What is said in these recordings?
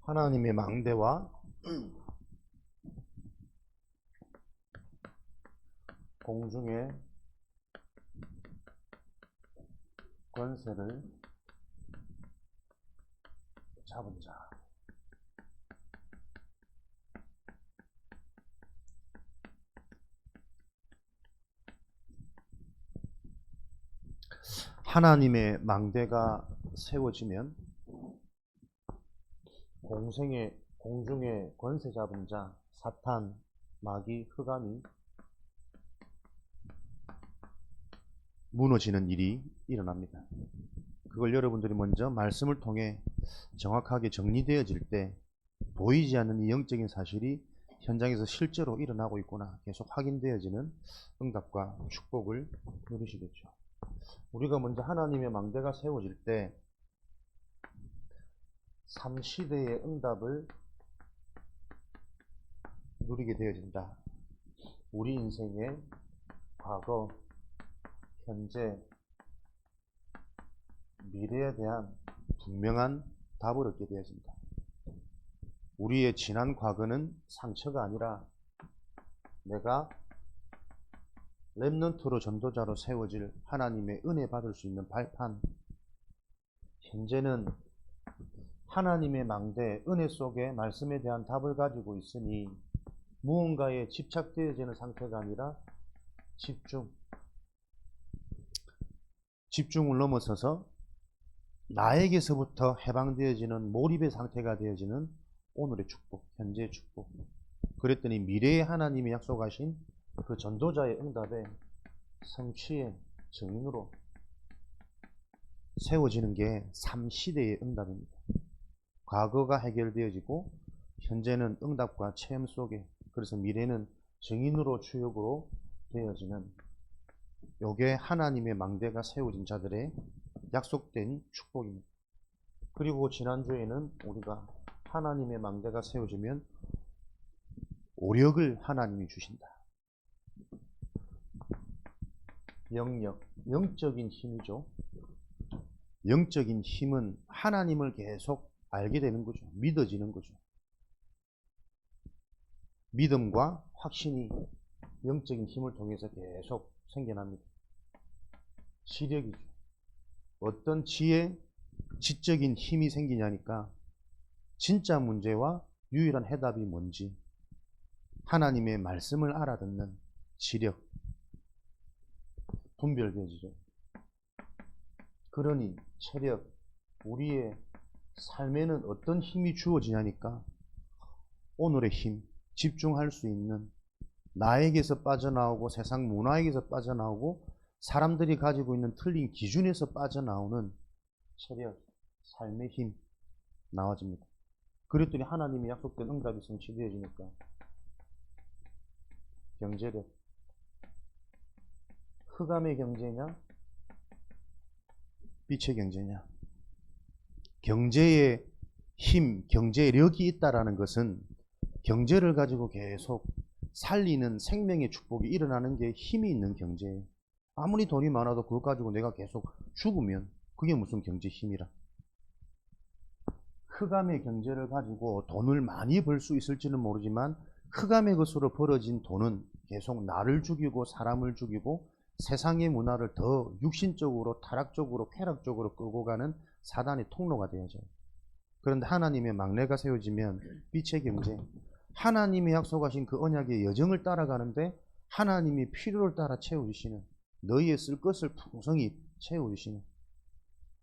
하나님의 망대와 공중의 권세를 잡은 자. 하나님의 망대가 세워지면 공중의 권세 잡은 자, 사탄, 마귀, 흑암이 무너지는 일이 일어납니다. 그걸 여러분들이 먼저 말씀을 통해 정확하게 정리되어질 때 보이지 않는 이 영적인 사실이 현장에서 실제로 일어나고 있구나 계속 확인되어지는 응답과 축복을 누리시겠죠. 우리가 먼저 하나님의 망대가 세워질 때 3시대의 응답을 누리게 되어진다. 우리 인생의 과거, 현재, 미래에 대한 분명한 답을 얻게 되어진다. 우리의 지난 과거는 상처가 아니라 내가 렘넌트로 전도자로 세워질 하나님의 은혜 받을 수 있는 발판, 현재는 하나님의 망대, 은혜 속에 말씀에 대한 답을 가지고 있으니 무언가에 집착되어지는 상태가 아니라 집중을 넘어서서 나에게서부터 해방되어지는 몰입의 상태가 되어지는 오늘의 축복, 현재의 축복. 그랬더니 미래의 하나님이 약속하신 그 전도자의 응답에 성취의 증인으로 세워지는 게 3시대의 응답입니다. 과거가 해결되어지고 현재는 응답과 체험 속에, 그래서 미래는 증인으로 주역으로 되어지는, 요게 하나님의 망대가 세워진 자들의 약속된 축복입니다. 그리고 지난주에는 우리가 하나님의 망대가 세워지면 오력을 하나님이 주신다. 영적인 힘이죠. 영적인 힘은 하나님을 계속 알게 되는 거죠. 믿어지는 거죠. 믿음과 확신이 영적인 힘을 통해서 계속 생겨납니다. 지력이죠. 어떤 지적인 힘이 생기냐니까 진짜 문제와 유일한 해답이 뭔지 하나님의 말씀을 알아듣는 지력, 분별되어지죠. 그러니 체력, 우리의 삶에는 어떤 힘이 주어지냐니까 오늘의 힘, 집중할 수 있는, 나에게서 빠져나오고 세상 문화에게서 빠져나오고 사람들이 가지고 있는 틀린 기준에서 빠져나오는 체력, 삶의 힘 나와집니다. 그랬더니 하나님의 약속된 응답이 성취되어지니까 경제력, 흑암의 경제냐 빛의 경제냐. 경제의 힘, 경제력이 있다라는 것은 경제를 가지고 계속 살리는 생명의 축복이 일어나는 게 힘이 있는 경제예요. 아무리 돈이 많아도 그것 가지고 내가 계속 죽으면 그게 무슨 경제 힘이라. 흑암의 경제를 가지고 돈을 많이 벌 수 있을지는 모르지만 흑암의 것으로 벌어진 돈은 계속 나를 죽이고 사람을 죽이고 세상의 문화를 더 육신적으로, 타락적으로, 쾌락적으로 끌고 가는 사단의 통로가 되어져요. 그런데 하나님의 망대가 세워지면 빛의 경제, 하나님이 약속하신 그 언약의 여정을 따라가는데 하나님이 필요를 따라 채워주시는, 너희의 쓸 것을 풍성히 채워주시는,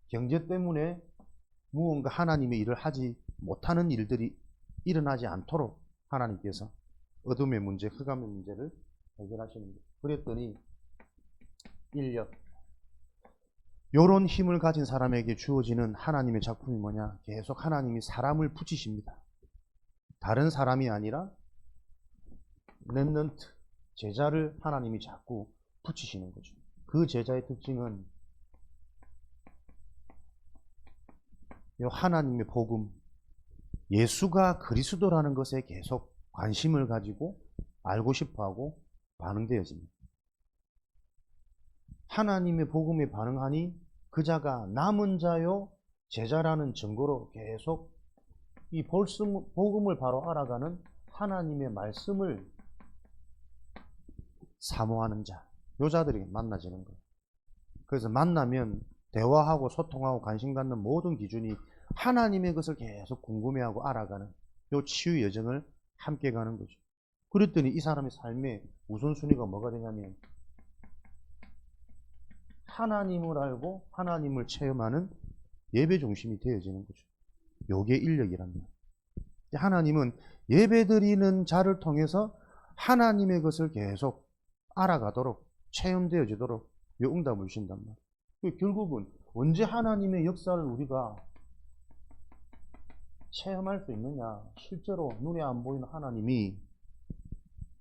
경제 때문에 무언가 하나님의 일을 하지 못하는 일들이 일어나지 않도록 하나님께서 어둠의 문제, 흑암의 문제를 해결하시는 거예요. 그랬더니 인력, 요런 힘을 가진 사람에게 주어지는 하나님의 작품이 뭐냐? 계속 하나님이 사람을 붙이십니다. 다른 사람이 아니라 렘넌트, 제자를 하나님이 자꾸 붙이시는 거죠. 그 제자의 특징은 요 하나님의 복음, 예수가 그리스도라는 것에 계속 관심을 가지고 알고 싶어하고 반응되어집니다. 하나님의 복음에 반응하니 그 자가 남은 자요 제자라는 증거로 계속 이 복음을 바로 알아가는 하나님의 말씀을 사모하는 자, 요 자들에게 만나지는 거예요. 그래서 만나면 대화하고 소통하고 관심 갖는 모든 기준이 하나님의 것을 계속 궁금해하고 알아가는 요 치유 여정을 함께 가는 거죠. 그랬더니 이 사람의 삶의 우선순위가 뭐가 되냐면 하나님을 알고 하나님을 체험하는 예배 중심이 되어지는 거죠. 요게 인력이란 말이에요. 하나님은 예배드리는 자를 통해서 하나님의 것을 계속 알아가도록 체험되어지도록 요 응답을 주신단 말이에요. 결국은 언제 하나님의 역사를 우리가 체험할 수 있느냐? 실제로 눈에 안 보이는 하나님이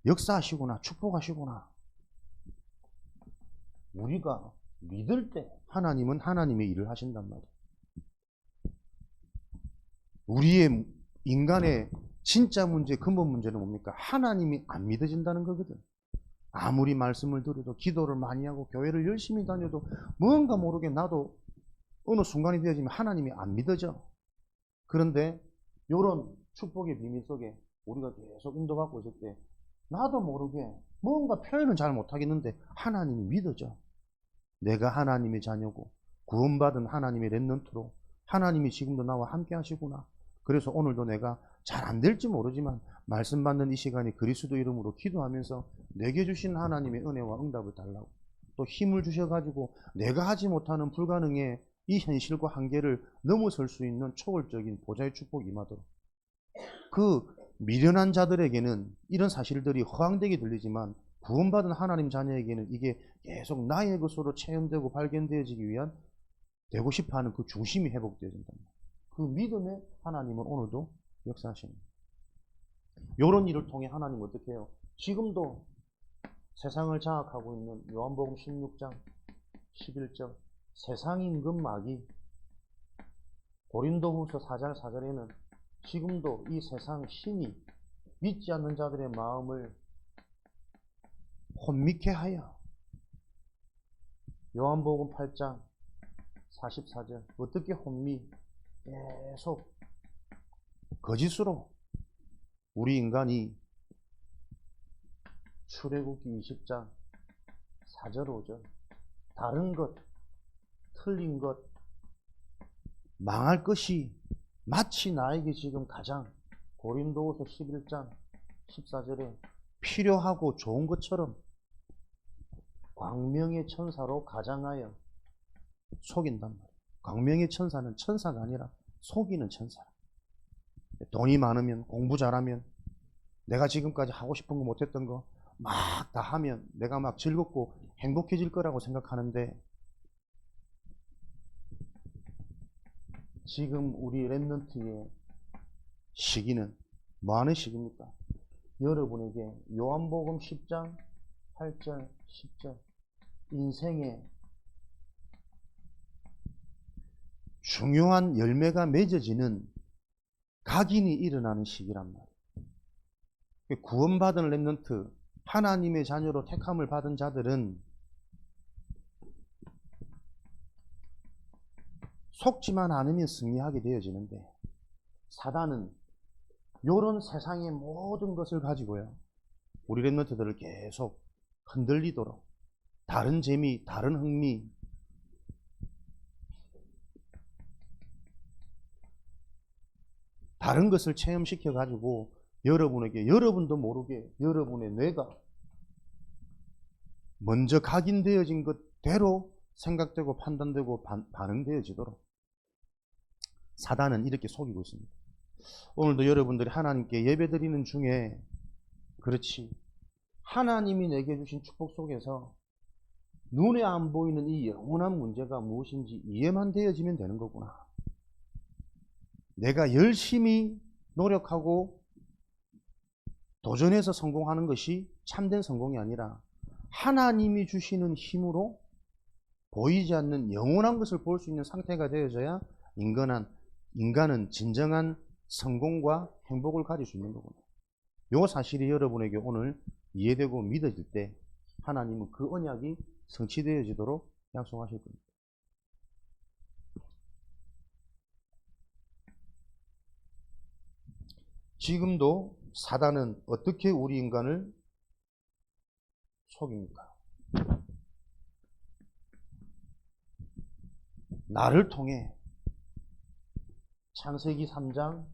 역사하시구나, 축복하시구나. 우리가 믿을 때 하나님은 하나님의 일을 하신단 말이에요. 우리의 인간의 진짜 문제, 근본 문제는 뭡니까? 하나님이 안 믿어진다는 거거든. 아무리 말씀을 들어도 기도를 많이 하고 교회를 열심히 다녀도 뭔가 모르게 나도 어느 순간이 되어지면 하나님이 안 믿어져. 그런데 이런 축복의 비밀 속에 우리가 계속 인도받고 있을 때 나도 모르게 뭔가 표현은 잘 못하겠는데 하나님이 믿어져. 내가 하나님의 자녀고 구원받은 하나님의 렘넌트로 하나님이 지금도 나와 함께 하시구나. 그래서 오늘도 내가 잘 안 될지 모르지만 말씀 받는 이 시간이 그리스도 이름으로 기도하면서 내게 주신 하나님의 은혜와 응답을 달라고 또 힘을 주셔가지고 내가 하지 못하는 불가능의 이 현실과 한계를 넘어설 수 있는 초월적인 보좌의 축복이 임하도록 그 미련한 자들에게는 이런 사실들이 허황되게 들리지만 구원받은 하나님 자녀에게는 이게 계속 나의 것으로 체험되고 발견되어지기 위한 되고 싶어하는 그 중심이 회복되어진다. 그 믿음에 하나님은 오늘도 역사하시는 거예요. 이런 일을 통해 하나님은 어떻게 해요? 지금도 세상을 장악하고 있는 요한복음 16장 11절 세상 임금 마귀 고린도후서 4장 4절에는 지금도 이 세상 신이 믿지 않는 자들의 마음을 혼미케 하여 요한복음 8장 44절 어떻게 혼미 계속 거짓으로 우리 인간이 출애굽기 20장 4절 5절 다른 것 틀린 것 망할 것이 마치 나에게 지금 가장 고린도후서 11장 14절에 필요하고 좋은 것처럼 광명의 천사로 가장하여 속인단 말이에요. 광명의 천사는 천사가 아니라 속이는 천사라. 돈이 많으면 공부 잘하면 내가 지금까지 하고 싶은 거 못했던 거 막 다 하면 내가 막 즐겁고 행복해질 거라고 생각하는데 지금 우리 렘넌트의 시기는 뭐 하는 시기입니까? 여러분에게 요한복음 10장 8절 10절 인생의 중요한 열매가 맺어지는 각인이 일어나는 시기란 말이에요. 구원받은 렘넌트 하나님의 자녀로 택함을 받은 자들은 속지만 않으면 승리하게 되어지는데 사단은 이런 세상의 모든 것을 가지고요 우리 렘넌트들을 계속 흔들리도록 다른 재미, 다른 흥미 다른 것을 체험시켜 가지고 여러분에게 여러분도 모르게 여러분의 뇌가 먼저 각인되어진 것대로 생각되고 판단되고 반응되어지도록 사단은 이렇게 속이고 있습니다. 오늘도 여러분들이 하나님께 예배드리는 중에 그렇지 하나님이 내게 주신 축복 속에서 눈에 안 보이는 이 영원한 문제가 무엇인지 이해만 되어지면 되는 거구나. 내가 열심히 노력하고 도전해서 성공하는 것이 참된 성공이 아니라 하나님이 주시는 힘으로 보이지 않는 영원한 것을 볼 수 있는 상태가 되어져야 인간은 진정한 성공과 행복을 가질 수 있는 거구나. 이 사실이 여러분에게 오늘 이해되고 믿어질 때 하나님은 그 언약이 성취되어지도록 약속하실 겁니다. 지금도 사단은 어떻게 우리 인간을 속입니까? 나를 통해 창세기 3장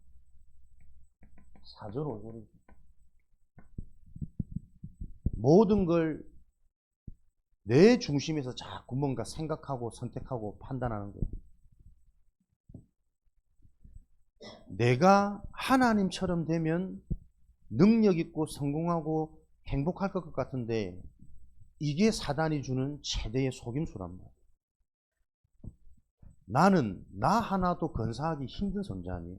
4절 5절이죠. 모든 걸 내 중심에서 자꾸 뭔가 생각하고 선택하고 판단하는 거예요. 내가 하나님처럼 되면 능력 있고 성공하고 행복할 것 같은데 이게 사단이 주는 최대의 속임수란 말이에요. 나는 나 하나도 건사하기 힘든 존재 아니에요.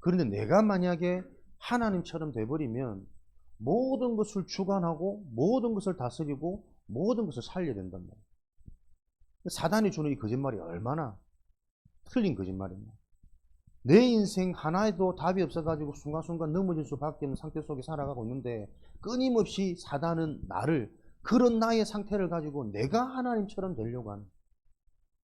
그런데 내가 만약에 하나님처럼 돼버리면 모든 것을 주관하고 모든 것을 다스리고 모든 것을 살려야 된단 말이에요. 사단이 주는 이 거짓말이 얼마나 틀린 거짓말이냐. 내 인생 하나에도 답이 없어가지고 순간순간 넘어질 수밖에 없는 상태 속에 살아가고 있는데 끊임없이 사단은 나를 그런 나의 상태를 가지고 내가 하나님처럼 되려고 하는.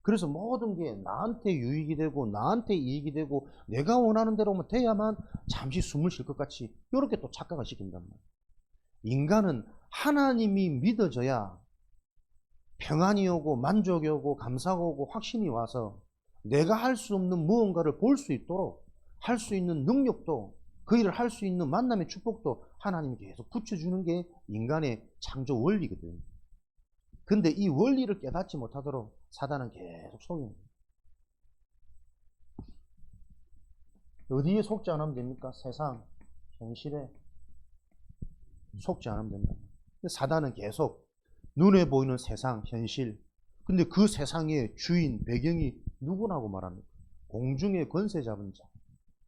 그래서 모든 게 나한테 유익이 되고 나한테 이익이 되고 내가 원하는 대로만 돼야만 잠시 숨을 쉴 것 같이 이렇게 또 착각을 시킨단 말이에요. 인간은 하나님이 믿어져야 평안이 오고 만족이 오고 감사가 오고 확신이 와서 내가 할 수 없는 무언가를 볼 수 있도록 할 수 있는 능력도 그 일을 할 수 있는 만남의 축복도 하나님이 계속 붙여주는 게 인간의 창조 원리거든. 근데 이 원리를 깨닫지 못하도록 사단은 계속 속이는 거예요. 어디에 속지 않으면 됩니까? 세상, 현실에 속지 않으면 된다. 사단은 계속 눈에 보이는 세상, 현실, 근데 그 세상의 주인, 배경이 누구라고 말합니까? 공중의 권세 잡은 자,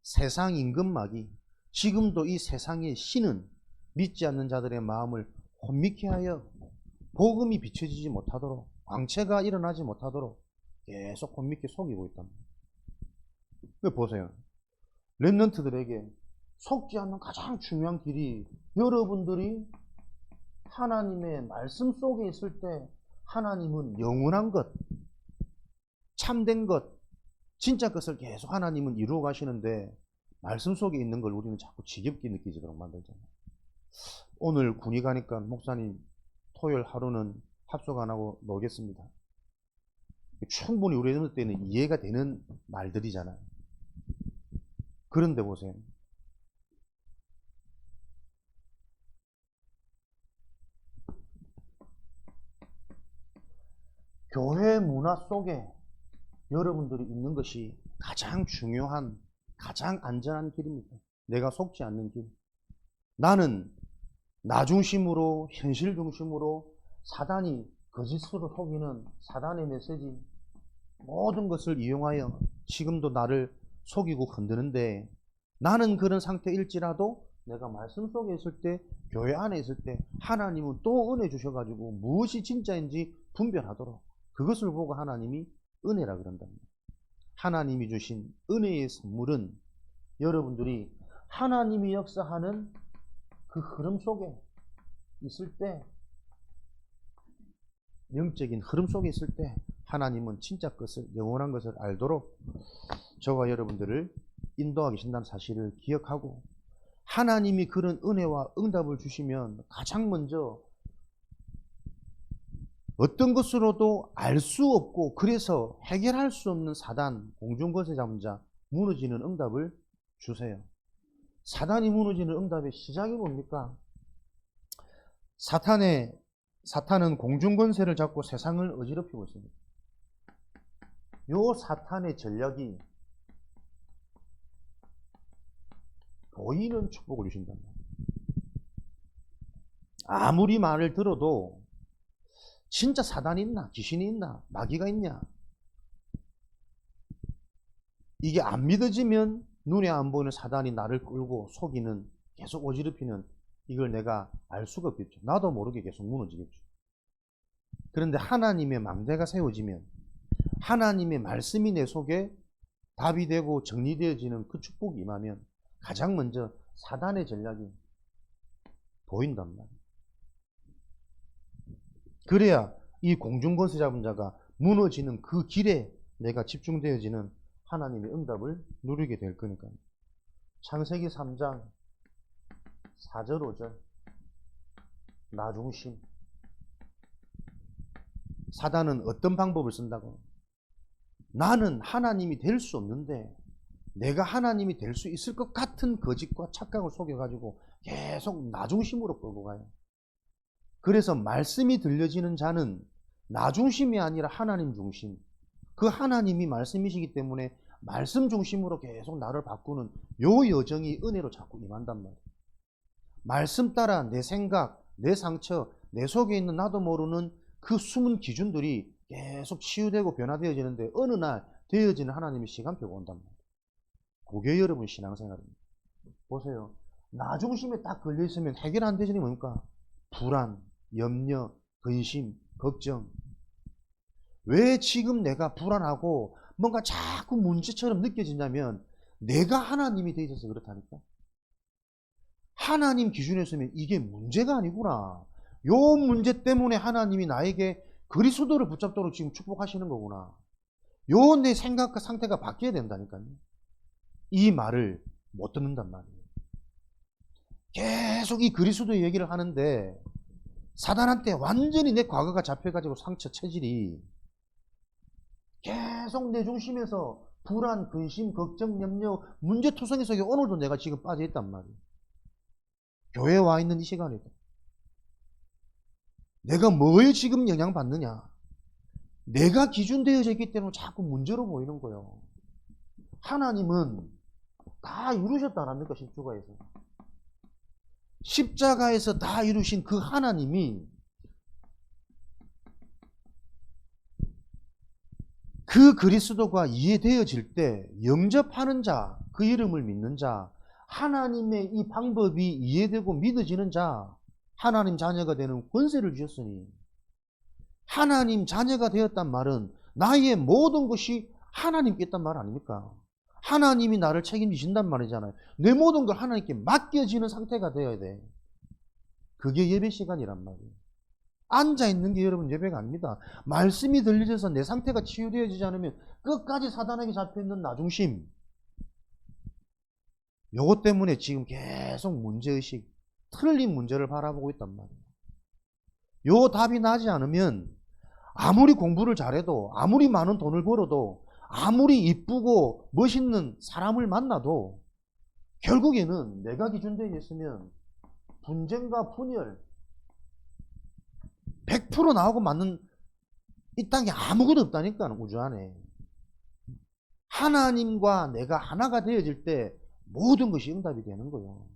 세상 임금마귀. 지금도 이 세상의 신은 믿지 않는 자들의 마음을 혼미케 하여 복음이 비춰지지 못하도록, 광채가 일어나지 못하도록 계속 혼미케 속이고 있단 말이에요. 보세요. 렘넌트들에게 속지 않는 가장 중요한 길이 여러분들이 하나님의 말씀 속에 있을 때 하나님은 영원한 것, 참된 것, 진짜 것을 계속 하나님은 이루어 가시는데 말씀 속에 있는 걸 우리는 자꾸 지겹게 느끼도록 만들잖아요. 오늘 군이 가니까 목사님 토요일 하루는 합숙 안 하고 놀겠습니다. 충분히 우리 때는 이해가 되는 말들이잖아요. 그런데 보세요. 교회 문화 속에 여러분들이 있는 것이 가장 중요한, 가장 안전한 길입니다. 내가 속지 않는 길. 나는 나 중심으로, 현실 중심으로 사단이 거짓으로 속이는 사단의 메시지, 모든 것을 이용하여 지금도 나를 속이고 흔드는데 나는 그런 상태일지라도 내가 말씀 속에 있을 때, 교회 안에 있을 때 하나님은 또 은혜 주셔가지고 무엇이 진짜인지 분별하도록 그것을 보고 하나님이 은혜라 그런답니다. 하나님이 주신 은혜의 선물은 여러분들이 하나님이 역사하는 그 흐름 속에 있을 때, 영적인 흐름 속에 있을 때 하나님은 진짜 것을, 영원한 것을 알도록 저와 여러분들을 인도하고 계신다는 사실을 기억하고, 하나님이 그런 은혜와 응답을 주시면 가장 먼저 어떤 것으로도 알 수 없고 그래서 해결할 수 없는 사단, 공중권세 잡은 자, 무너지는 응답을 주세요. 사단이 무너지는 응답의 시작이 뭡니까? 사탄은 공중권세를 잡고 세상을 어지럽히고 있습니다. 요 사탄의 전략이 보이는 축복을 주신단 말이에요. 아무리 말을 들어도 진짜 사단이 있나? 귀신이 있나? 마귀가 있냐? 이게 안 믿어지면 눈에 안 보이는 사단이 나를 끌고 속이는, 계속 어지럽히는, 이걸 내가 알 수가 없겠죠. 나도 모르게 계속 무너지겠죠. 그런데 하나님의 망대가 세워지면, 하나님의 말씀이 내 속에 답이 되고 정리되어지는 그 축복이 임하면 가장 먼저 사단의 전략이 보인단 말이에요. 그래야 이 공중권세 잡은 자가 무너지는 그 길에 내가 집중되어지는 하나님의 응답을 누리게 될 거니까요. 창세기 3장 4절 5절 나중심. 사단은 어떤 방법을 쓴다고? 나는 하나님이 될 수 없는데 내가 하나님이 될 수 있을 것 같은 거짓과 착각을 속여가지고 계속 나중심으로 끌고 가요. 그래서 말씀이 들려지는 자는 나중심이 아니라 하나님 중심. 그 하나님이 말씀이시기 때문에 말씀 중심으로 계속 나를 바꾸는 요 여정이 은혜로 자꾸 임한단 말이에요. 말씀 따라 내 생각, 내 상처, 내 속에 있는 나도 모르는 그 숨은 기준들이 계속 치유되고 변화되어지는데 어느 날 되어지는 하나님의 시간표가 온단 말이에요. 그게 여러분 신앙생활입니다. 보세요. 나 중심에 딱 걸려있으면 해결 안 되지니 뭡니까? 불안, 염려, 근심, 걱정. 왜 지금 내가 불안하고 뭔가 자꾸 문제처럼 느껴지냐면 내가 하나님이 되어 있어서 그렇다니까. 하나님 기준에 서면 이게 문제가 아니구나. 요 문제 때문에 하나님이 나에게 그리스도를 붙잡도록 지금 축복하시는 거구나. 요 내 생각과 상태가 바뀌어야 된다니까요. 이 말을 못 듣는단 말이에요. 계속 이 그리스도의 얘기를 하는데 사단한테 완전히 내 과거가 잡혀가지고 상처 체질이 계속 내 중심에서 불안, 근심, 걱정, 염려, 문제투성이 속에 오늘도 내가 지금 빠져있단 말이에요. 교회에 와 있는 이 시간에도 내가 뭐에 지금 영향받느냐? 내가 기준되어져 있기 때문에 자꾸 문제로 보이는 거예요. 하나님은 다 이루셨다 안 합니까? 십자가에서. 십자가에서 다 이루신 그 하나님이 그 그리스도가 이해되어질 때 영접하는 자, 그 이름을 믿는 자, 하나님의 이 방법이 이해되고 믿어지는 자, 하나님 자녀가 되는 권세를 주셨으니 하나님 자녀가 되었단 말은 나의 모든 것이 하나님께 있단 말 아닙니까? 하나님이 나를 책임지신단 말이잖아요. 내 모든 걸 하나님께 맡겨지는 상태가 되어야 돼. 그게 예배 시간이란 말이에요. 앉아있는 게 여러분 예배가 아닙니다. 말씀이 들려져서 내 상태가 치유되어지지 않으면 끝까지 사단에게 잡혀있는 나중심. 요것 때문에 지금 계속 문제의식, 틀린 문제를 바라보고 있단 말이에요. 요 답이 나지 않으면 아무리 공부를 잘해도, 아무리 많은 돈을 벌어도, 아무리 이쁘고 멋있는 사람을 만나도 결국에는 내가 기준되어 있으면 분쟁과 분열 100% 나오고 맞는 이 땅에 아무것도 없다니까. 우주 안에 하나님과 내가 하나가 되어질 때 모든 것이 응답이 되는 거예요.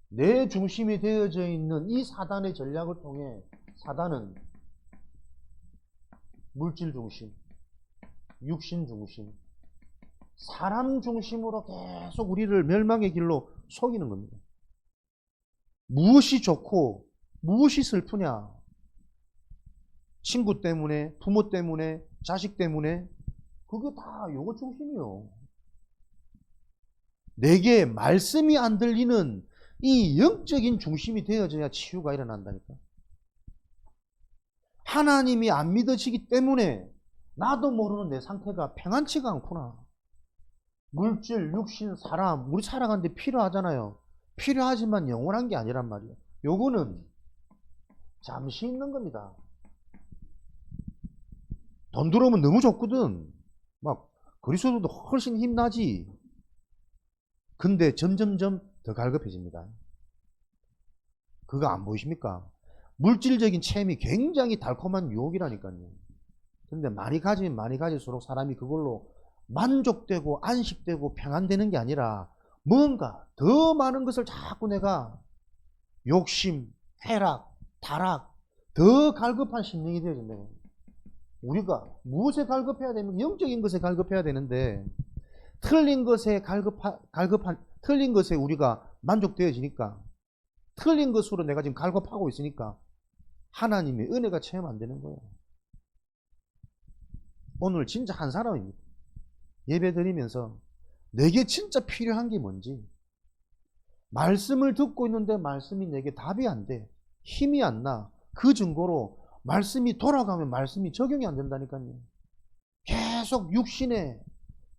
내 중심이 되어져 있는 이 사단의 전략을 통해 사단은 물질 중심, 육신 중심, 사람 중심으로 계속 우리를 멸망의 길로 속이는 겁니다. 무엇이 좋고 무엇이 슬프냐? 친구 때문에, 부모 때문에, 자식 때문에, 그게 다 요거 중심이요. 내게 말씀이 안 들리는 이 영적인 중심이 되어져야 치유가 일어난다니까. 하나님이 안 믿어지기 때문에 나도 모르는 내 상태가 평안치가 않구나. 물질, 육신, 사람, 우리 살아가는데 필요하잖아요. 필요하지만 영원한 게 아니란 말이에요. 요거는 잠시 있는 겁니다. 돈 들어오면 너무 좋거든. 막 그리스도도 훨씬 힘나지. 근데 점점점 더 갈급해집니다. 그거 안 보이십니까? 물질적인 체험이 굉장히 달콤한 유혹이라니까요. 근데 많이 가지면 많이 가질수록 사람이 그걸로 만족되고 안식되고 평안되는 게 아니라 뭔가 더 많은 것을 자꾸 내가 욕심, 쾌락, 타락, 더 갈급한 심령이 되어진다. 우리가 무엇에 갈급해야 되면 영적인 것에 갈급해야 되는데 틀린 것에 틀린 것에 우리가 만족되어지니까 틀린 것으로 내가 지금 갈급하고 있으니까 하나님의 은혜가 체험 안 되는 거예요. 오늘 진짜 한 사람입니다. 예배 드리면서 내게 진짜 필요한 게 뭔지, 말씀을 듣고 있는데 말씀이 내게 답이 안 돼, 힘이 안 나. 그 증거로 말씀이 돌아가면 말씀이 적용이 안 된다니까요. 계속 육신에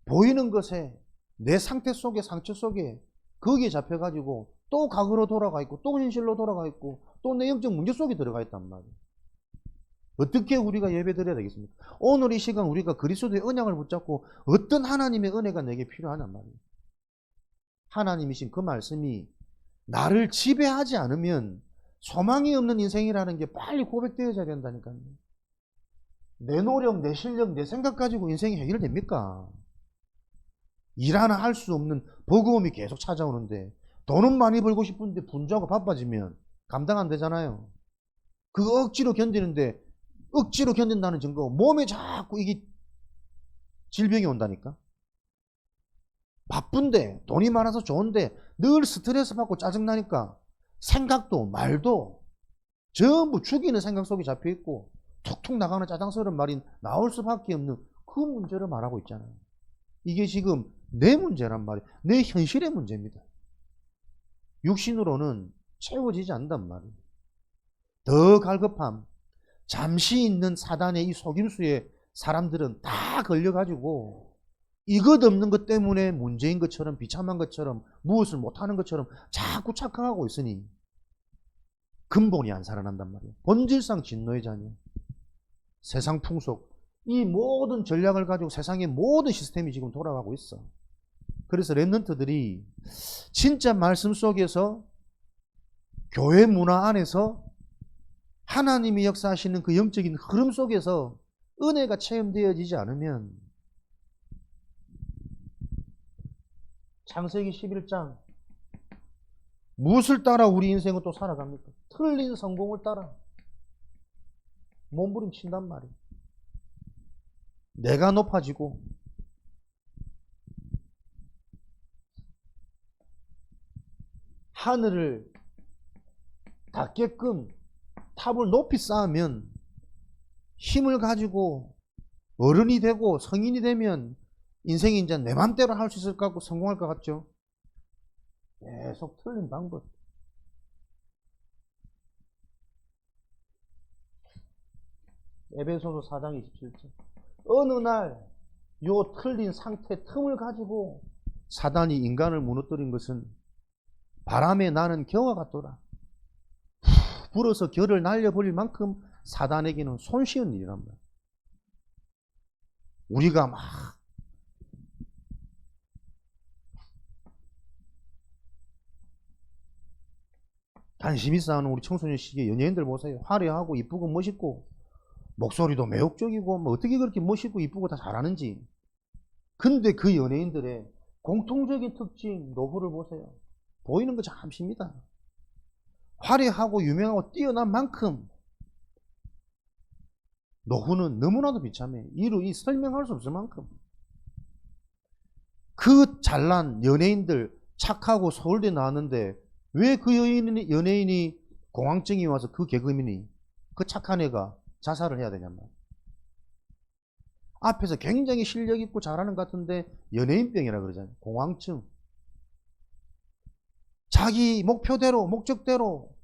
보이는 것에 내 상태 속에, 상처 속에 거기에 잡혀가지고 또 과거로 돌아가 있고 또 현실로 돌아가 있고 또 내 영적 문제 속에 들어가 있단 말이에요. 어떻게 우리가 예배 드려야 되겠습니까? 오늘 이 시간 우리가 그리스도의 언약을 붙잡고 어떤 하나님의 은혜가 내게 필요하냔 말이에요. 하나님이신 그 말씀이 나를 지배하지 않으면 소망이 없는 인생이라는 게 빨리 고백되어져야 된다니까요. 내 노력, 내 실력, 내 생각 가지고 인생이 해결됩니까? 일 하나 할 수 없는 버거움이 계속 찾아오는데 돈은 많이 벌고 싶은데 분주하고 바빠지면 감당 안 되잖아요. 그거 억지로 견디는데 억지로 견딘다는 증거 몸에 자꾸 이게 질병이 온다니까. 바쁜데 돈이 많아서 좋은데 늘 스트레스 받고 짜증나니까 생각도 말도 전부 죽이는 생각 속에 잡혀있고 툭툭 나가는 짜장스러운 말이 나올 수밖에 없는 그 문제를 말하고 있잖아요. 이게 지금 내 문제란 말이에요. 내 현실의 문제입니다. 육신으로는 채워지지 않는단 말이에요. 더 갈급함, 잠시 있는 사단의 이 속임수에 사람들은 다 걸려가지고 이것 없는 것 때문에 문제인 것처럼 비참한 것처럼 무엇을 못하는 것처럼 자꾸 착각하고 있으니 근본이 안 살아난단 말이에요. 본질상 진노의 자녀, 세상 풍속, 이 모든 전략을 가지고 세상의 모든 시스템이 지금 돌아가고 있어. 그래서 랩런트들이 진짜 말씀 속에서 교회 문화 안에서 하나님이 역사하시는 그 영적인 흐름 속에서 은혜가 체험되어지지 않으면 창세기 11장 무엇을 따라 우리 인생은 또 살아갑니까? 틀린 성공을 따라 몸부림친단 말이에요. 내가 높아지고 하늘을 닿게끔 탑을 높이 쌓으면 힘을 가지고 어른이 되고 성인이 되면 인생이 이제 내 맘대로 할 수 있을 것 같고 성공할 것 같죠? 계속 틀린 방법. 에베소서 4장 27절. 어느 날 요 틀린 상태 틈을 가지고 사단이 인간을 무너뜨린 것은 바람에 나는 겨와 같더라. 불어서 결을 날려버릴 만큼 사단에게는 손쉬운 일이란 말이야. 우리가 막 관심이 쌓는 우리 청소년 시기에 연예인들 보세요. 화려하고 이쁘고 멋있고 목소리도 매혹적이고 뭐 어떻게 그렇게 멋있고 이쁘고 다 잘하는지. 근데 그 연예인들의 공통적인 특징 노후를 보세요. 보이는 거 잠시입니다. 화려하고 유명하고 뛰어난 만큼 노후는 너무나도 비참해. 이루 설명할 수 없을 만큼. 그 잘난 연예인들 착하고 서울대 나왔는데 왜 그 연예인이 공황증이 와서 그 개그맨이 그 착한 애가 자살을 해야 되냔 말이야. 앞에서 굉장히 실력 있고 잘하는 것 같은데 연예인병이라 그러잖아요. 공황증. 자기 목표대로 목적대로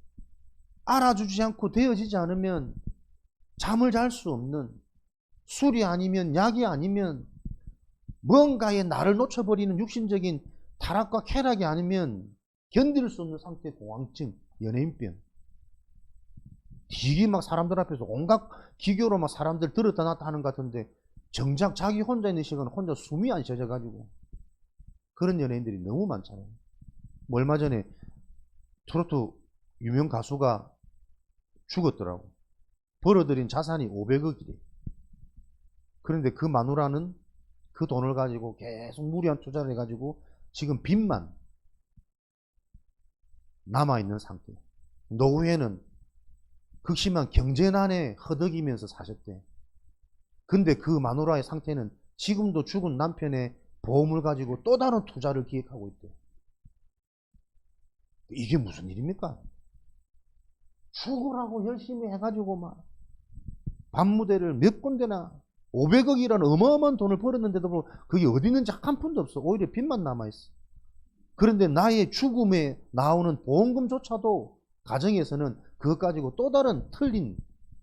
알아주지 않고 되어지지 않으면 잠을 잘 수 없는, 술이 아니면 약이 아니면 뭔가에 나를 놓쳐버리는 육신적인 타락과 쾌락이 아니면 견딜 수 없는 상태의 공황증, 연예인병. 되게 막 사람들 앞에서 온갖 기교로 막 사람들 들었다 놨다 하는 것 같은데 정작 자기 혼자 있는 시간은 혼자 숨이 안 쉬어져가지고 그런 연예인들이 너무 많잖아요. 뭐 얼마 전에 트로트 유명 가수가 죽었더라고. 벌어들인 자산이 500억이래. 그런데 그 마누라는 그 돈을 가지고 계속 무리한 투자를 해가지고 지금 빚만 남아있는 상태. 노후에는 극심한 경제난에 허덕이면서 사셨대. 근데 그 마누라의 상태는 지금도 죽은 남편의 보험을 가지고 또 다른 투자를 기획하고 있대. 이게 무슨 일입니까? 죽으라고 열심히 해가지고 막 밤무대를 몇 군데나 500억이라는 어마어마한 돈을 벌었는데도 불구하고 그게 어디 있는지 한 푼도 없어. 오히려 빚만 남아있어. 그런데 나의 죽음에 나오는 보험금조차도 가정에서는 그것 가지고 또 다른 틀린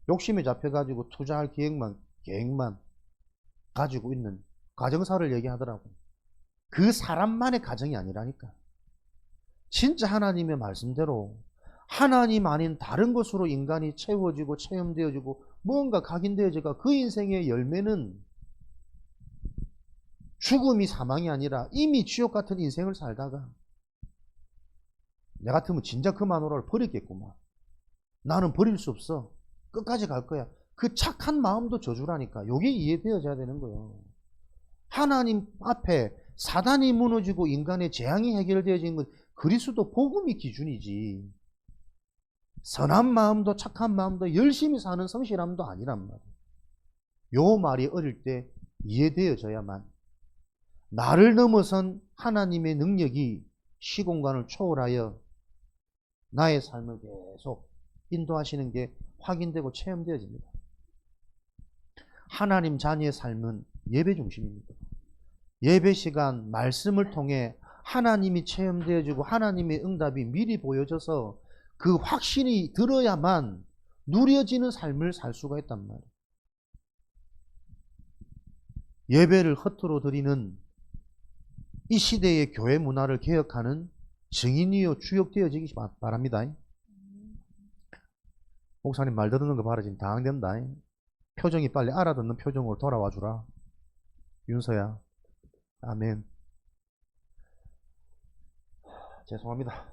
욕심에 잡혀가지고 투자할 계획만 가지고 있는 가정사를 얘기하더라고. 그 사람만의 가정이 아니라니까. 진짜 하나님의 말씀대로 하나님 아닌 다른 것으로 인간이 채워지고 체험되어지고 뭔가 각인되어져가 그 인생의 열매는 죽음이 사망이 아니라 이미 지옥 같은 인생을 살다가 내 같으면 진짜 그 마누라를 버렸겠구만. 나는 버릴 수 없어. 끝까지 갈 거야. 그 착한 마음도 저주라니까. 이게 이해되어져야 되는 거예요. 하나님 앞에 사단이 무너지고 인간의 재앙이 해결되어지는 건 그리스도 복음이 기준이지. 선한 마음도 착한 마음도 열심히 사는 성실함도 아니란 말이에요. 요 말이 어릴 때 이해되어져야만 나를 넘어선 하나님의 능력이 시공간을 초월하여 나의 삶을 계속 인도하시는 게 확인되고 체험되어집니다. 하나님 자녀의 삶은 예배 중심입니다. 예배 시간 말씀을 통해 하나님이 체험되어지고 하나님의 응답이 미리 보여져서 그 확신이 들어야만 누려지는 삶을 살 수가 있단 말이에요. 예배를 허투루 드리는 이 시대의 교회 문화를 개혁하는 증인이요 주역되어지기 바랍니다. 목사님 말 듣는 거 봐라. 지금 당황된다. 표정이 빨리 알아듣는 표정으로 돌아와 주라. 윤서야. 아멘. 죄송합니다.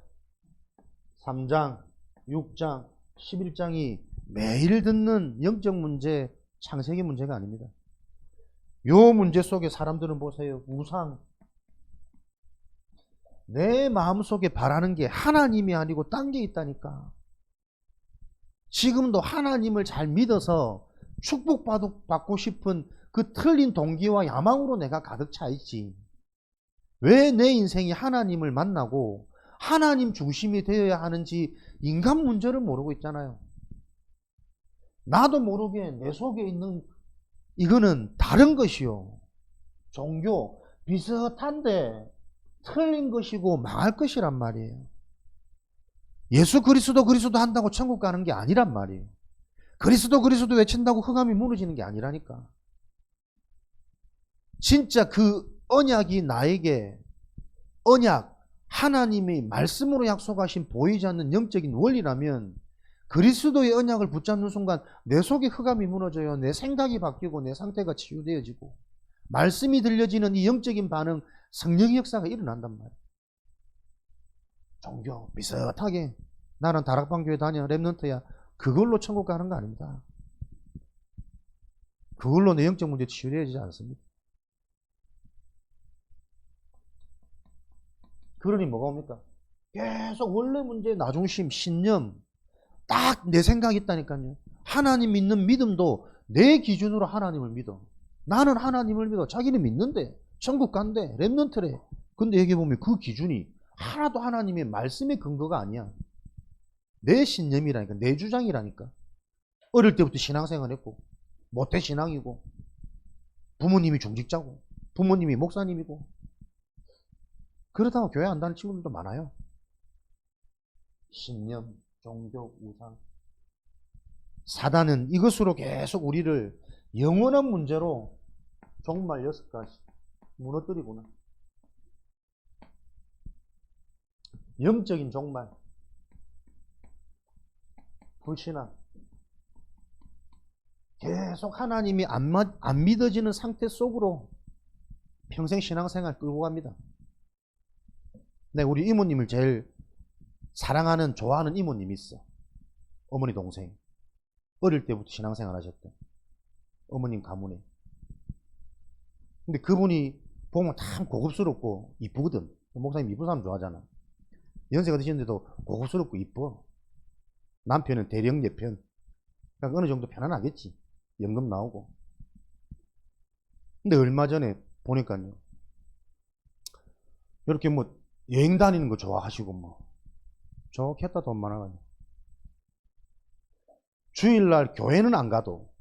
3장, 6장, 11장이 매일 듣는 영적 문제, 창세기 문제가 아닙니다. 요 문제 속에 사람들은 보세요. 우상. 내 마음속에 바라는 게 하나님이 아니고 딴 게 있다니까. 지금도 하나님을 잘 믿어서 축복받고 싶은 그 틀린 동기와 야망으로 내가 가득 차 있지. 왜 내 인생이 하나님을 만나고 하나님 중심이 되어야 하는지 인간 문제를 모르고 있잖아요. 나도 모르게 내 속에 있는 이거는 다른 것이요. 종교 비슷한데 틀린 것이고 망할 것이란 말이에요. 예수 그리스도 한다고 천국 가는 게 아니란 말이에요. 그리스도 외친다고 흑암이 무너지는 게 아니라니까. 진짜 그 언약이 나에게 언약, 하나님이 말씀으로 약속하신 보이지 않는 영적인 원리라면 그리스도의 언약을 붙잡는 순간 내 속에 흑암이 무너져요. 내 생각이 바뀌고 내 상태가 치유되어지고 말씀이 들려지는 이 영적인 반응, 성령의 역사가 일어난단 말이에요. 종교 비슷하게 나는 다락방교회 다녀 랩런트야. 그걸로 천국 가는 거 아닙니다. 그걸로 내 영적 문제 치유되어지지 않습니다. 그러니 뭐가 옵니까? 계속 원래 문제, 나중심, 신념 딱 내 생각이 있다니까요. 하나님 믿는 믿음도 내 기준으로 하나님을 믿어. 나는 하나님을 믿어. 자기는 믿는데 천국 간대. 랩런트래. 근데 여기 보면 그 기준이 하나도 하나님의 말씀의 근거가 아니야. 내 신념이라니까. 내 주장이라니까. 어릴 때부터 신앙생활 했고 모태 신앙이고 부모님이 중직자고 부모님이 목사님이고 그렇다고 교회 안 다니는 친구들도 많아요. 신념, 종교, 우상. 사단은 이것으로 계속 우리를 영원한 문제로 종말 6가지 무너뜨리고는 영적인 종말, 불신앙, 계속 하나님이 안 믿어지는 상태 속으로 평생 신앙생활 끌고 갑니다. 네, 우리 이모님을 제일 사랑하는, 좋아하는 이모님이 있어. 어머니 동생. 어릴 때부터 신앙생활 하셨대. 어머님 가문에. 근데 그분이 보면 참 고급스럽고 이쁘거든. 목사님 이쁜 사람 좋아하잖아. 연세가 드시는데도 고급스럽고 이뻐. 남편은 대령 예편. 그러니까 어느 정도 편안하겠지. 연금 나오고. 근데 얼마 전에 보니까요. 이렇게 뭐 여행 다니는 거 좋아하시고 뭐 좋겠다. 돈 많아가지고 주일날 교회는 안 가도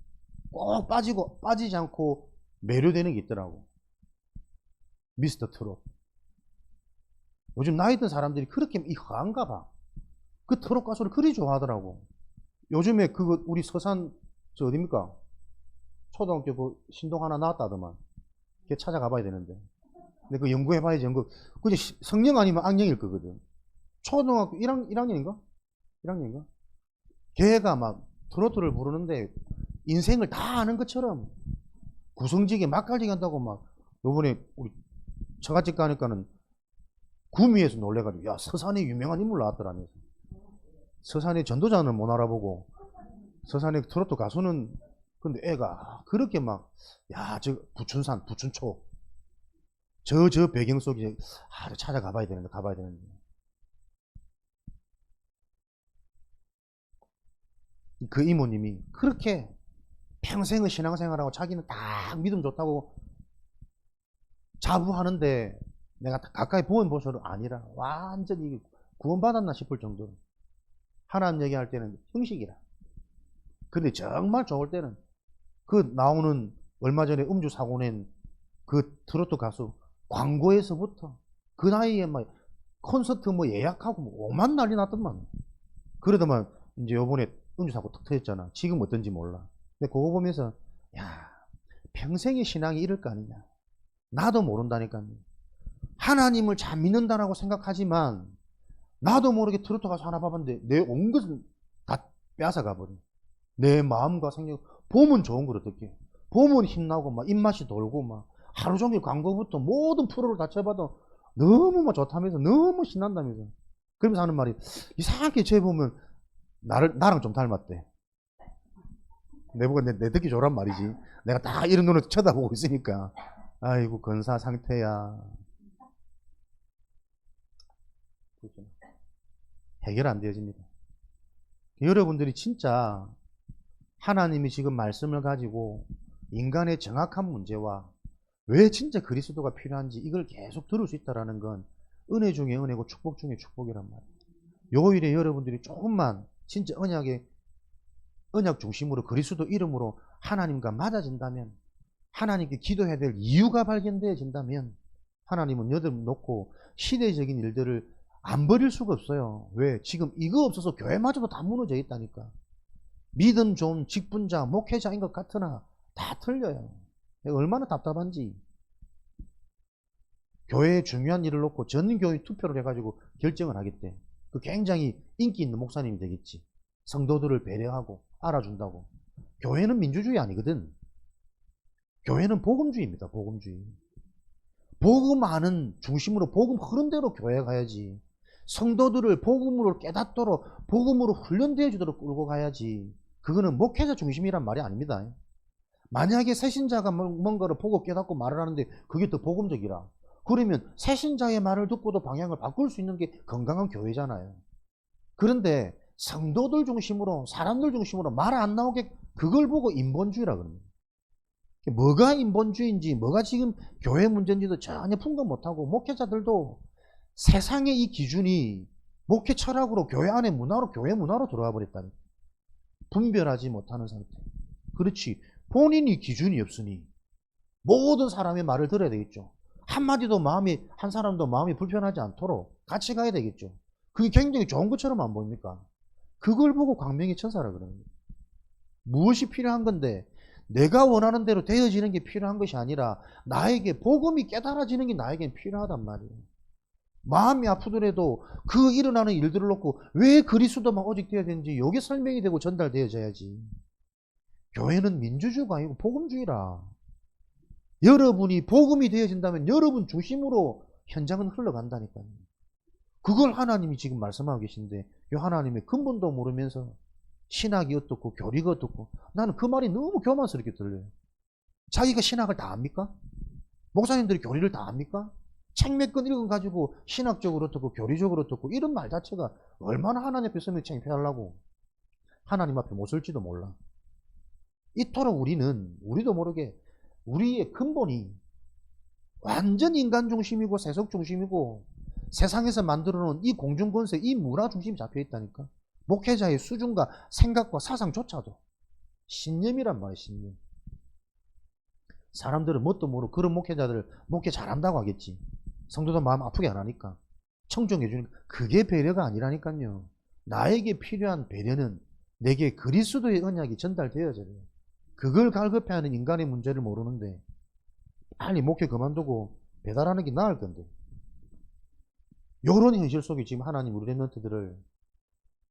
꼭 빠지지 않고 매료되는 게 있더라고. 미스터 트롯. 요즘 나이 든 사람들이 그렇게 이한가 봐. 그 트롯 가수를 그리 좋아하더라고. 요즘에 그거 우리 서산 저 어딥니까? 초등학교 그 신동 하나 나왔다더만. 걔 찾아가 봐야 되는데. 근데 그 연구해봐야지, 연구. 그게 성령 아니면 악령일 거거든. 초등학교 1학년인가? 1학년인가? 걔가 막 트로트를 부르는데 인생을 다 아는 것처럼 구성지게 맛깔지게 한다고 막 요번에 우리 처갓집 가니까는 구미에서 놀래가지고 야 서산에 유명한 인물 나왔더라면서. 서산의 전도자는 못 알아보고 서산의 트로트 가수는 근데 애가 그렇게 막 야 저 부춘산 부춘초 저 배경 속에 찾아가 봐야 되는데 가봐야 되는데 그 이모님이 그렇게 평생을 신앙생활하고 자기는 다 믿음 좋다고 자부하는데 내가 가까이 보면 볼수록 아니라 완전히 구원받았나 싶을 정도로 하나님 얘기할 때는 형식이라. 근데 정말 좋을 때는 그 나오는 얼마 전에 음주 사고 낸 그 트로트 가수 광고에서부터 그 나이에 막 콘서트 뭐 예약하고 뭐 오만 난리 났더만. 그러더만 이제 요번에 음주 사고 턱 터졌잖아. 지금 어떤지 몰라. 근데 그거 보면서 야 평생의 신앙이 이럴 거 아니냐. 나도 모른다니까요. 하나님을 잘 믿는다라고 생각하지만 나도 모르게 트로트 가수 하나 봐봤는데 내 온 것을 다 뺏어가 버려. 내 마음과 생각. 보면 좋은 걸 어떻게? 보면 힘나고 막 입맛이 돌고 막 하루 종일 광고부터 모든 프로를 다 쳐봐도 너무 막 좋다면서 너무 신난다면서. 그러면서 하는 말이 이상하게 쟤 보면 나랑 좀 닮았대. 내보고 내 듣기 좋란 말이지. 내가 다 이런 눈으로 쳐다보고 있으니까. 아이고 건사 상태야. 해결 안 되어집니다. 여러분들이 진짜 하나님이 지금 말씀을 가지고 인간의 정확한 문제와 왜 진짜 그리스도가 필요한지 이걸 계속 들을 수 있다는 건 은혜 중에 은혜고 축복 중에 축복이란 말이에요. 요일에 여러분들이 조금만 진짜 언약 중심으로 그리스도 이름으로 하나님과 맞아진다면, 하나님께 기도해야 될 이유가 발견되어진다면 하나님은 여덟놓고 시대적인 일들을 안 버릴 수가 없어요. 왜? 지금 이거 없어서 교회마저도 다 무너져 있다니까. 믿음 좋은 직분자, 목회자인 것 같으나 다 틀려요. 얼마나 답답한지. 교회에 중요한 일을 놓고 전 교회 투표를 해가지고 결정을 하겠대. 그 굉장히 인기 있는 목사님이 되겠지. 성도들을 배려하고 알아준다고. 교회는 민주주의 아니거든. 교회는 복음주의입니다. 복음주의. 복음 아는 중심으로 복음 흐른 대로 교회 가야지. 성도들을 복음으로 깨닫도록 복음으로 훈련되어 주도록 끌고 가야지. 그거는 목회자 중심이란 말이 아닙니다. 만약에 새신자가 뭔가를 보고 깨닫고 말을 하는데 그게 더 복음적이라. 그러면 새신자의 말을 듣고도 방향을 바꿀 수 있는 게 건강한 교회잖아요. 그런데 성도들 중심으로 사람들 중심으로 말 안 나오게 그걸 보고 인본주의라 그럽니다. 뭐가 인본주의인지 뭐가 지금 교회 문제인지도 전혀 분간 못하고 목회자들도 세상의 이 기준이 목회 철학으로 교회 안에 문화로 교회 문화로 들어와 버렸다니. 분별하지 못하는 상태. 그렇지. 본인이 기준이 없으니 모든 사람의 말을 들어야 되겠죠. 한마디도 한 사람도 마음이 불편하지 않도록 같이 가야 되겠죠. 그게 굉장히 좋은 것처럼 안 보입니까? 그걸 보고 광명의 천사라 그러는 거예요. 무엇이 필요한 건데 내가 원하는 대로 되어지는 게 필요한 것이 아니라 나에게 복음이 깨달아지는 게 나에겐 필요하단 말이에요. 마음이 아프더라도 그 일어나는 일들을 놓고 왜 그리스도만 오직 되어야 되는지 이게 설명이 되고 전달되어져야지. 교회는 민주주의가 아니고 복음주의라. 여러분이 복음이 되어진다면 여러분 중심으로 현장은 흘러간다니까요. 그걸 하나님이 지금 말씀하고 계신데 이 하나님의 근본도 모르면서 신학이 어떻고 교리가 어떻고 나는 그 말이 너무 교만스럽게 들려요. 자기가 신학을 다 압니까? 목사님들이 교리를 다 압니까? 책 몇 권 읽어가지고 신학적으로 어떻고 교리적으로 어떻고 이런 말 자체가 얼마나 하나님 앞에 서면 창피하려고. 하나님 앞에 못 설지도 몰라. 이토록 우리도 모르게 우리의 근본이 완전 인간 중심이고 세속 중심이고 세상에서 만들어놓은 이 공중권세, 이 문화 중심이 잡혀있다니까. 목회자의 수준과 생각과 사상조차도 신념이란 말이에요. 신념. 사람들은 뭣도 모르고 그런 목회자들 목회 잘한다고 하겠지. 성도도 마음 아프게 안 하니까. 청정해주니까. 그게 배려가 아니라니까요. 나에게 필요한 배려는 내게 그리스도의 언약이 전달되어져야 돼요. 그걸 갈급해하는 인간의 문제를 모르는데 빨리 목회 그만두고 배달하는 게 나을 건데. 요런 현실 속에 지금 하나님 우리 랩런트들을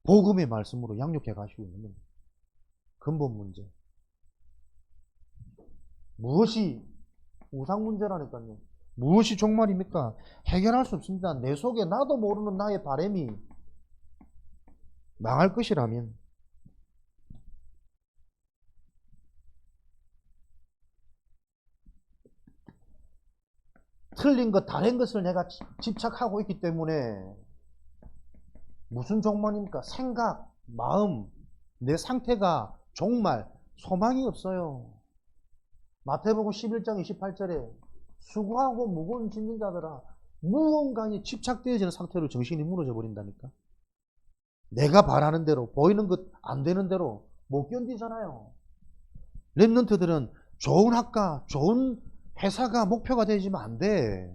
복음의 말씀으로 양육해 가시고 있는 겁니다. 근본 문제. 무엇이 우상 문제라니까요. 무엇이 종말입니까? 해결할 수 없습니다. 내 속에 나도 모르는 나의 바람이 망할 것이라면 틀린 것, 다른 것을 내가 집착하고 있기 때문에 무슨 종말입니까? 생각, 마음, 내 상태가 종말, 소망이 없어요. 마태복음 11장 28절에 수고하고 무거운 짐진 자들아 무언가에 집착되어지는 상태로 정신이 무너져 버린다니까. 내가 바라는 대로 보이는 것 안 되는 대로 못 견디잖아요. 랩런트들은 좋은 학과, 좋은 회사가 목표가 되지면 안 돼.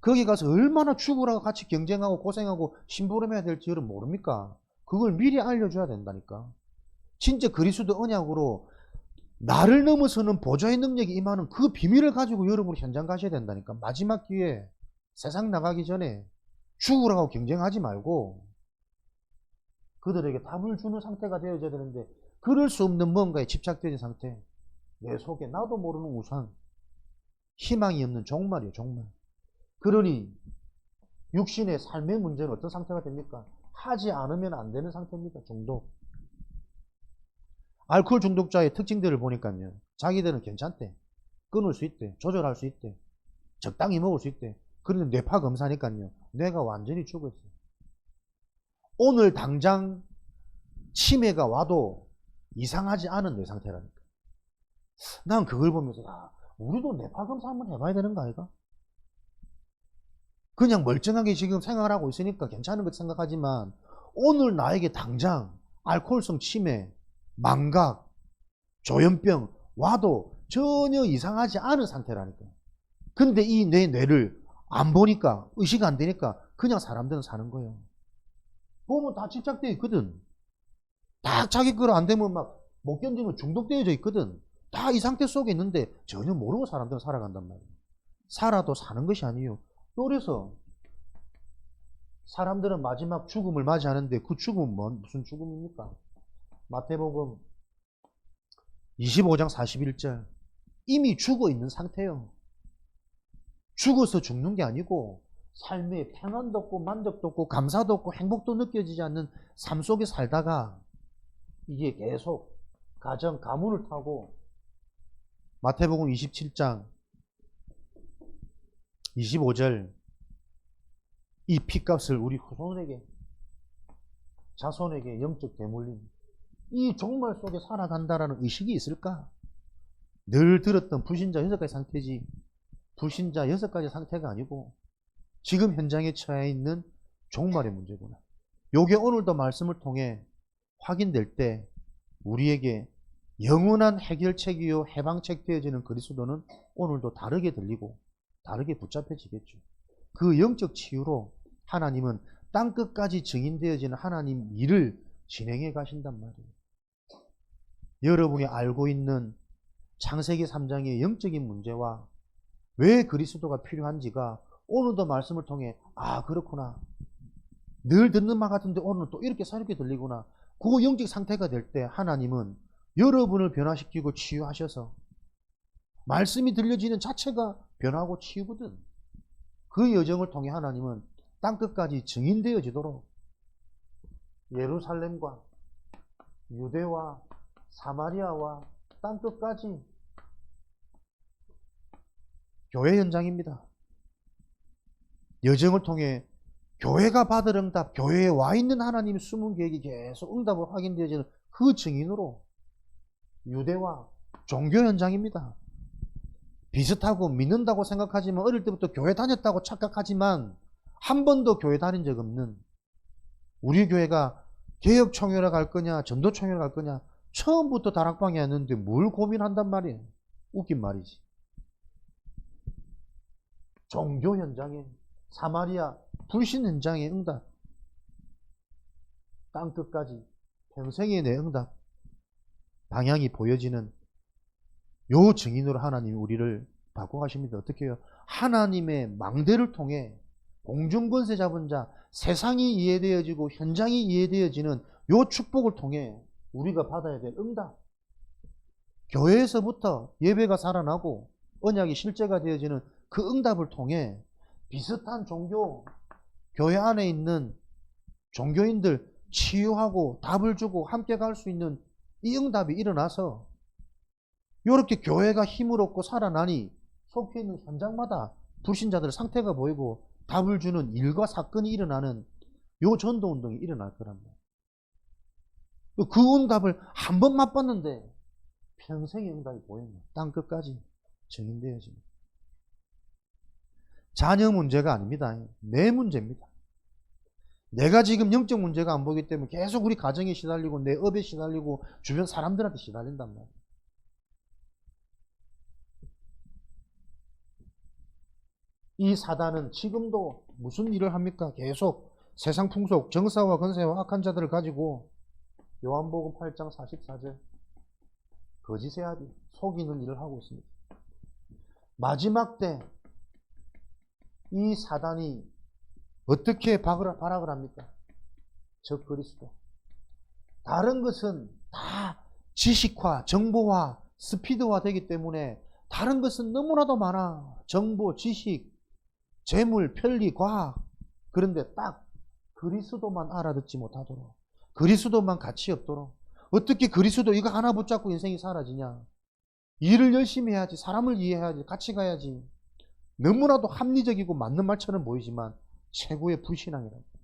거기 가서 얼마나 죽으라고 같이 경쟁하고 고생하고 심부름해야 될지를 모릅니까? 그걸 미리 알려줘야 된다니까. 진짜 그리스도 언약으로 나를 넘어서는 보좌의 능력이 임하는 그 비밀을 가지고 여러분 현장 가셔야 된다니까. 마지막 기회에 세상 나가기 전에 죽으라고 경쟁하지 말고 그들에게 답을 주는 상태가 되어져야 되는데 그럴 수 없는 뭔가에 집착되어진 상태. 내 속에 나도 모르는 우상, 희망이 없는 종말이에요. 종말. 그러니 육신의 삶의 문제는 어떤 상태가 됩니까? 하지 않으면 안 되는 상태입니다. 중독. 알코올 중독자의 특징들을 보니까요. 자기들은 괜찮대. 끊을 수 있대. 조절할 수 있대. 적당히 먹을 수 있대. 그런데 뇌파 검사니까요. 뇌가 완전히 죽어있어요. 오늘 당장 치매가 와도 이상하지 않은 뇌 상태라니까. 난 그걸 보면서 우리도 뇌파 검사 한번 해봐야 되는 거 아이가? 그냥 멀쩡하게 지금 생활하고 있으니까 괜찮은 것 생각하지만 오늘 나에게 당장 알코올성 치매, 망각, 조현병 와도 전혀 이상하지 않은 상태라니까. 근데 이 내 뇌를 안 보니까 의식 안 되니까 그냥 사람들은 사는 거예요. 보면 다 집착되어 있거든. 다 자기 거로 안 되면 막 못 견디면 중독되어져 있거든. 다 이 상태 속에 있는데 전혀 모르고 사람들은 살아간단 말이에요. 살아도 사는 것이 아니에요. 그래서 사람들은 마지막 죽음을 맞이하는데 그 죽음은 무슨 죽음입니까? 마태복음 25장 41절. 이미 죽어 있는 상태예요. 죽어서 죽는 게 아니고 삶에 평안도 없고 만족도 없고 감사도 없고 행복도 느껴지지 않는 삶 속에 살다가 이게 계속 가정 가문을 타고 마태복음 27장 25절 이 핏값을 우리 후손에게 자손에게 영적 대물림 이 종말 속에 살아간다라는 의식이 있을까? 늘 들었던 불신자 6가지 상태지 불신자 6가지 상태가 아니고 지금 현장에 처해 있는 종말의 문제구나. 요게 오늘도 말씀을 통해 확인될 때 우리에게 영원한 해결책이요 해방책 되어지는 그리스도는 오늘도 다르게 들리고 다르게 붙잡혀지겠죠. 그 영적 치유로 하나님은 땅끝까지 증인되어지는 하나님 일을 진행해 가신단 말이에요. 여러분이 알고 있는 창세기 3장의 영적인 문제와 왜 그리스도가 필요한지가 오늘도 말씀을 통해 그렇구나. 늘 듣는 말 같은데 오늘은 또 이렇게 새롭게 들리구나. 그 영적 상태가 될 때 하나님은 여러분을 변화시키고 치유하셔서 말씀이 들려지는 자체가 변하고 치유거든. 그 여정을 통해 하나님은 땅끝까지 증인되어지도록 예루살렘과 유대와 사마리아와 땅끝까지 교회 현장입니다. 여정을 통해 교회가 받을 응답, 교회에 와 있는 하나님의 숨은 계획이 계속 응답으로 확인되어지는 그 증인으로 유대와 종교 현장입니다. 비슷하고 믿는다고 생각하지만 어릴 때부터 교회 다녔다고 착각하지만 한 번도 교회 다닌 적 없는 우리 교회가 개혁총회를 갈 거냐 전도총회를 갈 거냐 처음부터 다락방에 왔는데 뭘 고민한단 말이에요. 웃긴 말이지. 종교 현장에 사마리아 불신 현장의 응답 땅끝까지 평생의 내 응답 방향이 보여지는 요 증인으로 하나님이 우리를 바꿔가십니다. 어떻게 해요? 하나님의 망대를 통해 공중권세 잡은 자, 세상이 이해되어지고 현장이 이해되어지는 요 축복을 통해 우리가 받아야 될 응답. 교회에서부터 예배가 살아나고 언약이 실제가 되어지는 그 응답을 통해 비슷한 종교, 교회 안에 있는 종교인들 치유하고 답을 주고 함께 갈 수 있는 이 응답이 일어나서 이렇게 교회가 힘을 얻고 살아나니 속해 있는 현장마다 불신자들 상태가 보이고 답을 주는 일과 사건이 일어나는 요 전도운동이 일어날 거란 말이에요. 그 응답을 한 번 맛봤는데 평생의 응답이 보이면 땅 끝까지 증인되어집니다. 자녀 문제가 아닙니다. 내 문제입니다. 내가 지금 영적 문제가 안 보이기 때문에 계속 우리 가정에 시달리고 내 업에 시달리고 주변 사람들한테 시달린단 말이에요. 이 사단은 지금도 무슨 일을 합니까? 계속 세상 풍속, 정사와 건세와 악한 자들을 가지고 요한복음 8장 44절 거짓의 아비, 속이는 일을 하고 있습니다. 마지막 때 이 사단이 어떻게 발악을 합니까? 적 그리스도. 다른 것은 다 지식화, 정보화, 스피드화 되기 때문에 다른 것은 너무나도 많아. 정보, 지식, 재물, 편리, 과학. 그런데 딱 그리스도만 알아듣지 못하도록, 그리스도만 가치 없도록, 어떻게 그리스도 이거 하나 붙잡고 인생이 사라지냐. 일을 열심히 해야지, 사람을 이해해야지, 같이 가야지. 너무나도 합리적이고 맞는 말처럼 보이지만 최고의 불신앙이랍니다.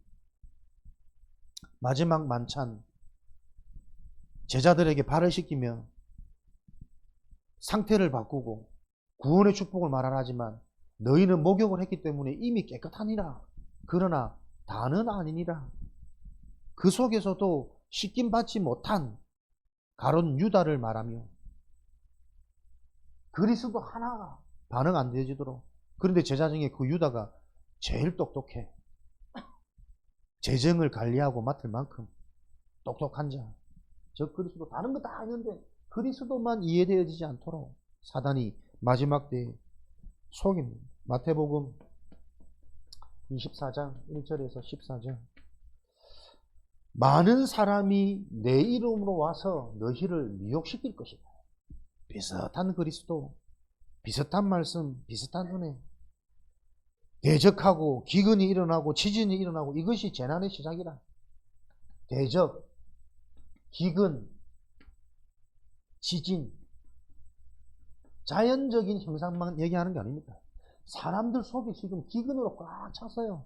마지막 만찬 제자들에게 발을 씻기며 상태를 바꾸고 구원의 축복을 말하라 하지만 너희는 목욕을 했기 때문에 이미 깨끗하니라. 그러나 다는 아니니라. 그 속에서도 씻김 받지 못한 가룟 유다를 말하며 그리스도 하나가 반응 안 되어지도록. 그런데 제자 중에 그 유다가 제일 똑똑해. 재정을 관리하고 맡을 만큼 똑똑한 자. 저 그리스도 다른 거 다 있는데 그리스도만 이해되어지지 않도록 사단이 마지막 때에 속입니다. 마태복음 24장 1절에서 14절. 많은 사람이 내 이름으로 와서 너희를 미혹시킬 것이다. 비슷한 그리스도, 비슷한 말씀, 비슷한 은혜. 대적하고 기근이 일어나고 지진이 일어나고 이것이 재난의 시작이라. 대적, 기근, 지진. 자연적인 형상만 얘기하는 게 아닙니다. 사람들 속이 지금 기근으로 꽉 찼어요.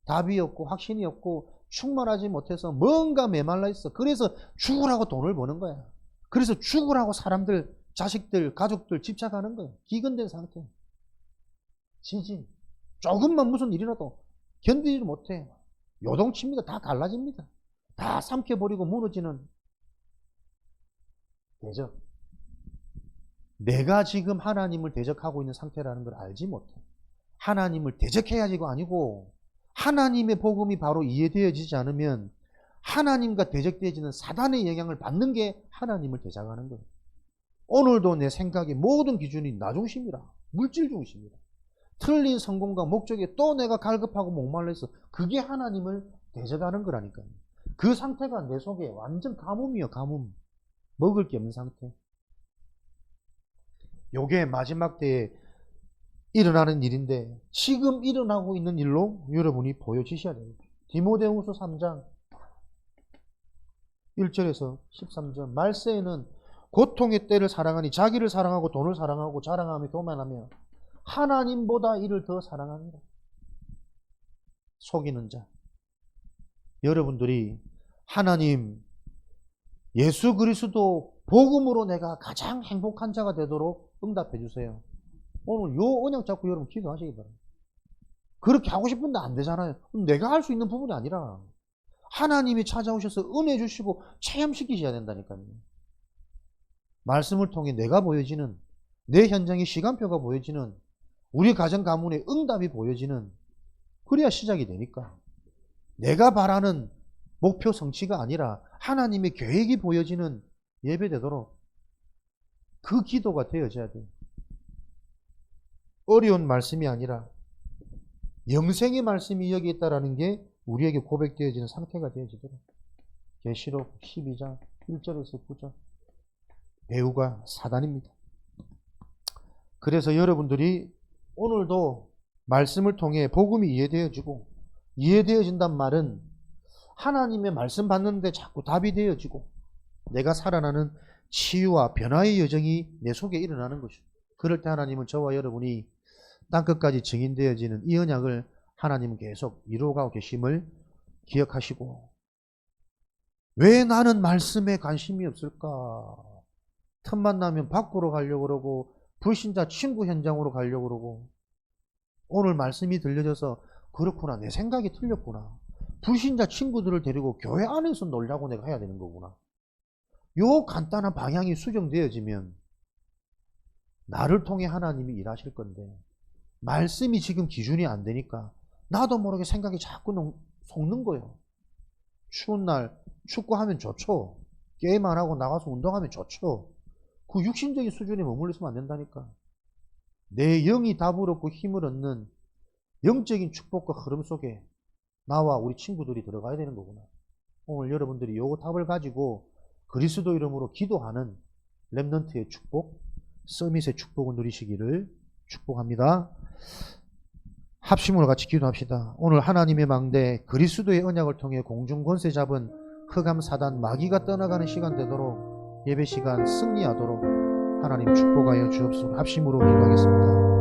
답이 없고 확신이 없고 충만하지 못해서 뭔가 메말라 있어. 그래서 죽으라고 돈을 버는 거야. 그래서 죽으라고 사람들, 자식들, 가족들 집착하는 거예요. 기근된 상태. 지진. 조금만 무슨 일이라도 견디지 못해. 요동칩니다. 다 갈라집니다. 다 삼켜버리고 무너지는 대적. 내가 지금 하나님을 대적하고 있는 상태라는 걸 알지 못해. 하나님을 대적해야지가 아니고 하나님의 복음이 바로 이해되어지지 않으면 하나님과 대적되어지는 사단의 영향을 받는 게 하나님을 대적하는 거예요. 오늘도 내 생각의 모든 기준이 나 중심이라. 물질 중심이라. 틀린 성공과 목적에 또 내가 갈급하고 목말라 있어. 그게 하나님을 대적하는 거라니까요. 그 상태가 내 속에 완전 가뭄이요, 가뭄. 먹을 게 없는 상태. 요게 마지막 때에 일어나는 일인데 지금 일어나고 있는 일로 여러분이 보여지셔야 됩니다. 디모데후서 3장 1절에서 13절. 말세에는 고통의 때를 사랑하니 자기를 사랑하고 돈을 사랑하고 자랑하며 교만하며 하나님보다 이를 더 사랑합니다. 속이는 자. 여러분들이 하나님, 예수 그리스도 복음으로 내가 가장 행복한 자가 되도록 응답해 주세요. 오늘 요 언약 잡고 여러분 기도하시기 바랍니다. 그렇게 하고 싶은데 안 되잖아요. 내가 할 수 있는 부분이 아니라 하나님이 찾아오셔서 은혜 주시고 체험시키셔야 된다니까요. 말씀을 통해 내가 보여지는, 내 현장의 시간표가 보여지는, 우리 가정 가문의 응답이 보여지는, 그래야 시작이 되니까. 내가 바라는 목표 성취가 아니라 하나님의 계획이 보여지는 예배되도록 그 기도가 되어져야 돼요. 어려운 말씀이 아니라 영생의 말씀이 여기 있다라는 게 우리에게 고백되어지는 상태가 되어지더라. 계시록 12장 1절에서 9절. 배우가 사단입니다. 그래서 여러분들이 오늘도 말씀을 통해 복음이 이해되어지고, 이해되어진단 말은 하나님의 말씀 받는데 자꾸 답이 되어지고 내가 살아나는 치유와 변화의 여정이 내 속에 일어나는 것이죠. 그럴 때 하나님은 저와 여러분이 땅끝까지 증인되어지는 이 언약을 하나님은 계속 이루어가고 계심을 기억하시고, 왜 나는 말씀에 관심이 없을까? 틈만 나면 밖으로 가려고 그러고 불신자 친구 현장으로 가려고 그러고, 오늘 말씀이 들려져서 그렇구나, 내 생각이 틀렸구나, 불신자 친구들을 데리고 교회 안에서 놀자고 내가 해야 되는 거구나. 요 간단한 방향이 수정되어지면 나를 통해 하나님이 일하실 건데, 말씀이 지금 기준이 안 되니까 나도 모르게 생각이 자꾸 속는 거예요. 추운 날 축구하면 좋죠. 게임 안 하고 나가서 운동하면 좋죠. 그 육신적인 수준에 머물러 있으면 안 된다니까. 내 영이 답을 얻고 힘을 얻는 영적인 축복과 흐름 속에 나와 우리 친구들이 들어가야 되는 거구나. 오늘 여러분들이 요 답을 가지고 그리스도 이름으로 기도하는 렘넌트의 축복, 서밋의 축복을 누리시기를 축복합니다. 합심으로 같이 기도합시다. 오늘 하나님의 망대 그리스도의 언약을 통해 공중권세 잡은 흑암 사단 마귀가 떠나가는 시간 되도록, 예배 시간 승리하도록 하나님 축복하여 주옵소서. 합심으로 기도하겠습니다.